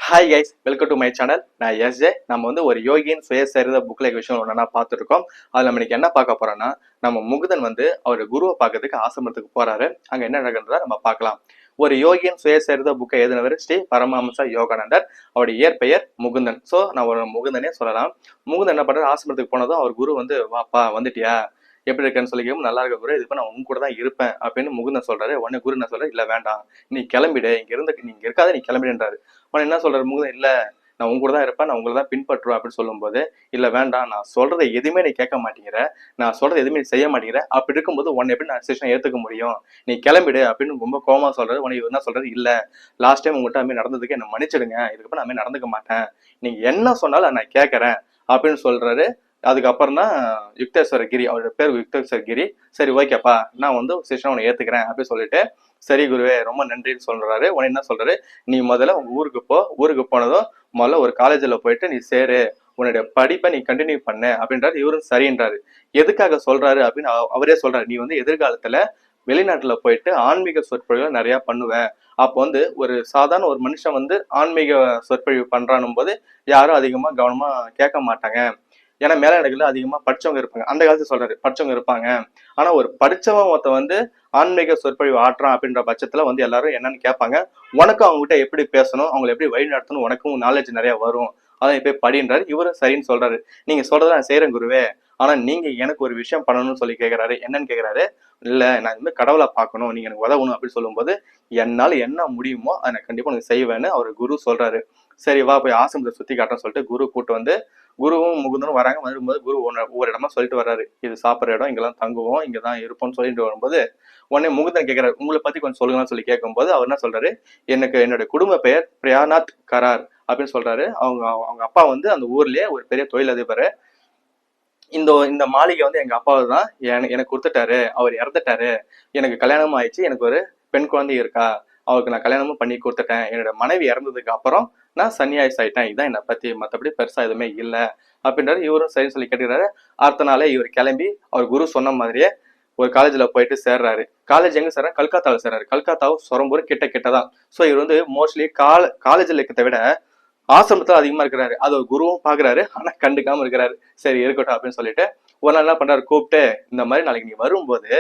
Hi guys, welcome to my channel. நான் SJ. நம்ம வந்து ஒரு யோகியின் சுயசரிதை புக்ல விஷயம் ஒன்றா பார்த்துருக்கோம். அதில் நம்ம இன்னைக்கு என்ன பார்க்க போறோம்னா, நம்ம முகுதன் வந்து அவர் குருவை பார்க்கறதுக்கு ஆசிரமத்துக்கு போறாரு. அங்க என்ன நடக்குன்றத நம்ம பார்க்கலாம். ஒரு யோகியின் சுயசரிதை புக்கை எழுதினவர் ஸ்ரீ பரமஹம்ச யோகானந்தர். அவருடைய இயற்பெயர் முகுந்தன். ஸோ நான் ஒரு முகுந்தனே சொல்லலாம். முகுந்தன் என்ன பண்றாரு, ஆசிரமத்துக்கு போனதும் அவர் குரு வந்து, வாப்பா வந்துட்டியா, எப்படி இருக்கேன்னு சொல்லி கேட்கும். நல்லா இருக்க குரு, இதுக்கு நான் உங்க கூட தான் இருப்பேன் அப்படின்னு முகுந்தன் சொல்றாரு. உடனே குரு என்ன சொல்றாரு, இல்ல வேண்டாம், நீ கிளம்பிடு, இங்க இருந்து நீங்க இருக்காத, நீ கிளம்பிடுன்றாரு. அவன் என்ன சொல்றாரு முகுந்தன், இல்ல நான் உங்க கூட தான் இருப்பேன், நான் உங்களை தான் பின்பற்றுவேன் அப்படின்னு சொல்லும்போது, இல்ல வேண்டாம், நான் சொல்றதை எதுவுமே நீ கேட்க மாட்டேங்கிற, நான் சொல்றது எதுவுமே நீ செய்ய மாட்டேங்கிற, அப்படி இருக்கும்போது உன்னை எப்படி நான் டிசிஷன் ஏத்துக்க முடியும், நீ கிளம்பிடு அப்படின்னு ரொம்ப கோவமா சொல்றாரு. உனக்கு என்ன சொல்றாரு, இல்ல லாஸ்ட் டைம் உங்கள்கிட்ட அது மாதிரி நடந்ததுக்கு என்ன மன்னிச்சிடுங்க, இதுக்கப்புறம் நான் நடந்துக்க மாட்டேன், நீங்க என்ன சொன்னாலும் நான் கேட்கறேன் அப்படின்னு சொல்றாரு. அதுக்கப்புறம் தான் யுக்தேஸ்வர கிரி, அவரோட பேர் யுக்தேஸ்வர கிரி. சரி ஓகேப்பா, நான் வந்து சிஷ்யனை உன்னை ஏத்துக்கிறேன் அப்படின்னு சொல்லிட்டு, சரி குருவே ரொம்ப நன்றின்னு சொல்றாரு. உடனே என்ன சொல்றாரு, நீ முதல்ல உங்க ஊருக்கு போ, ஊருக்கு போனதும் முதல்ல ஒரு காலேஜில் போயிட்டு நீ சேரு, உன்னுடைய படிப்பை நீ கண்டினியூ பண்ணு அப்படின்றாரு. இவரும் சரின்றாரு. எதுக்காக சொல்றாரு அப்படின்னு அவரே சொல்றாரு, நீ வந்து எதிர்காலத்துல வெளிநாட்டுல போயிட்டு ஆன்மீக சொற்பொழிவு நிறைய பண்ணுவேன். அப்போ வந்து ஒரு சாதாரண ஒரு மனுஷன் வந்து ஆன்மீக சொற்பொழிவு பண்றானும் போது யாரும் அதிகமா கவனமா கேட்க மாட்டாங்க. ஏன்னா மேலாடைகள்ல அதிகமா படிச்சவங்க இருப்பாங்க. அந்த காலத்துல சொல்றாரு, படிச்சவங்க இருப்பாங்க. ஆனா ஒரு படிச்சவன் ஒருத்த வந்து ஆன்மீக சொற்பொழிவு ஆற்றான் அப்படின்ற பட்சத்துல வந்து எல்லாரும் என்னன்னு கேட்பாங்க. உனக்கும் அவங்க கிட்ட எப்படி பேசணும், அவங்களை எப்படி வழி நடத்தணும், உனக்கும் நாலேஜ் நிறைய வரும், அதான் போய் படின்றாரு. இவரும் சரின்னு சொல்றாரு. நீங்க சொல்றத நான் செய்யறேன் குருவே, ஆனா நீங்க எனக்கு ஒரு விஷயம் பண்ணணும்னு சொல்லி கேட்கிறாரு. என்னன்னு கேட்கிறாரு, இல்ல நான் வந்து கடவுளை பார்க்கணும், நீங்க எனக்கு உதவணும் அப்படின்னு சொல்லும்போது, என்னால என்ன முடியுமோ அதை நான் கண்டிப்பா உனக்கு செய்வேன்னு அவர் குரு சொல்றாரு. சரி வா போய் ஆசிரமத்தை சுத்தி காட்டுறேன்னு சொல்லிட்டு குரு கூட்டு வந்து, குருவும் முகுந்தனும் வராங்க. வரும்போது குரு ஒவ்வொரு இடமா சொல்லிட்டு வர்றாரு, இது சாப்பிட்ற இடம், இங்கெல்லாம் தங்குவோம், இங்கதான் இருப்போம்னு சொல்லிட்டு வரும்போது, உடனே முகுந்தன் கேட்கிறாரு, உங்களை பத்தி கொஞ்சம் சொல்லுங்கன்னு சொல்லி கேட்கும்போது அவர் என்ன சொல்றாரு, எனக்கு என்னுடைய குடும்ப பெயர் பிரியாநாத் கரார் அப்படின்னு சொல்றாரு. அவங்க அவங்க அப்பா வந்து அந்த ஊர்லயே ஒரு பெரிய தொழிலதிபர். இந்த இந்த மாளிகை வந்து எங்க அப்பா தான் எனக்கு கொடுத்துட்டாரு, அவர் இறந்துட்டாரு, எனக்கு கல்யாணமும் ஆயிடுச்சு, எனக்கு ஒரு பெண் குழந்தை இருக்கா, அவருக்கு நான் கல்யாணமும் பண்ணி கொடுத்துட்டேன், என்னோட மனைவி இறந்ததுக்கு அப்புறம் நான் சன்னியாசி ஆயிட்டேன், இதான் என்னை பத்தி, மற்றபடி பெருசா எதுவுமே இல்லை அப்படின்றாரு. இவரும் சரின்னு சொல்லி கேட்டுக்கிறாரு. அடுத்த நாளே இவர் கிளம்பி அவர் குரு சொன்ன மாதிரியே ஒரு காலேஜ்ல போயிட்டு சேர்றாரு. காலேஜ் எங்க சேர்றாரு, கல்கத்தாவில் சேர்றாரு. கல்கத்தாவும் சொரம்பூர் கிட்ட கிட்டதான். ஸோ இவர் வந்து மோஸ்ட்லி காலேஜ்ல இருக்கிறத விட ஆசிரமத்துல அதிகமா இருக்கிறாரு. அது ஒரு குருவும் பாக்குறாரு, ஆனா கண்டுக்காம இருக்கிறாரு. சரி இருக்கட்டும் அப்படின்னு சொல்லிட்டு ஒரு நாள் என்ன பண்றாரு, கூப்பிட்டு இந்த மாதிரி நாளைக்கு நீ வரும்போது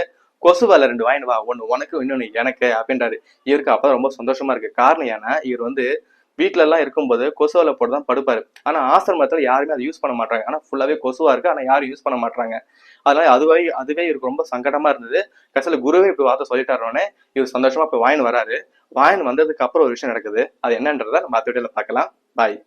கொசு வலை 2 வாங்கிட்டு வா, ஒண்ணு உனக்கு இன்னொன்னு எனக்கு அப்படின்றாரு. இவருக்கு அப்பதான் ரொம்ப சந்தோஷமா இருக்கு. காரணம் ஏன்னா இவர் வந்து வீட்டுல எல்லாம் இருக்கும்போது கொசு வலை போட்டு தான் படுப்பாரு. ஆனா ஆசிரமத்துல யாருமே அதை யூஸ் பண்ண மாட்டாங்க. ஆனா ஃபுல்லாவே கொசுவா இருக்கு, ஆனா யாரும் யூஸ் பண்ண மாட்டாங்க. அதனால அதுவே இவருக்கு ரொம்ப சங்கடமா இருந்தது. கடைசியில குருவே இப்ப வார்த்தை சொல்லிட்டாருனே இவர் சந்தோஷமா போய் வாங்கிட்டு வராரு. வாங்கிட்டு வந்ததுக்கு அப்புறம் ஒரு விஷயம் நடக்குது. அது என்னன்றதை நம்ம அடுத்த வீடியோல பார்க்கலாம். பாய்.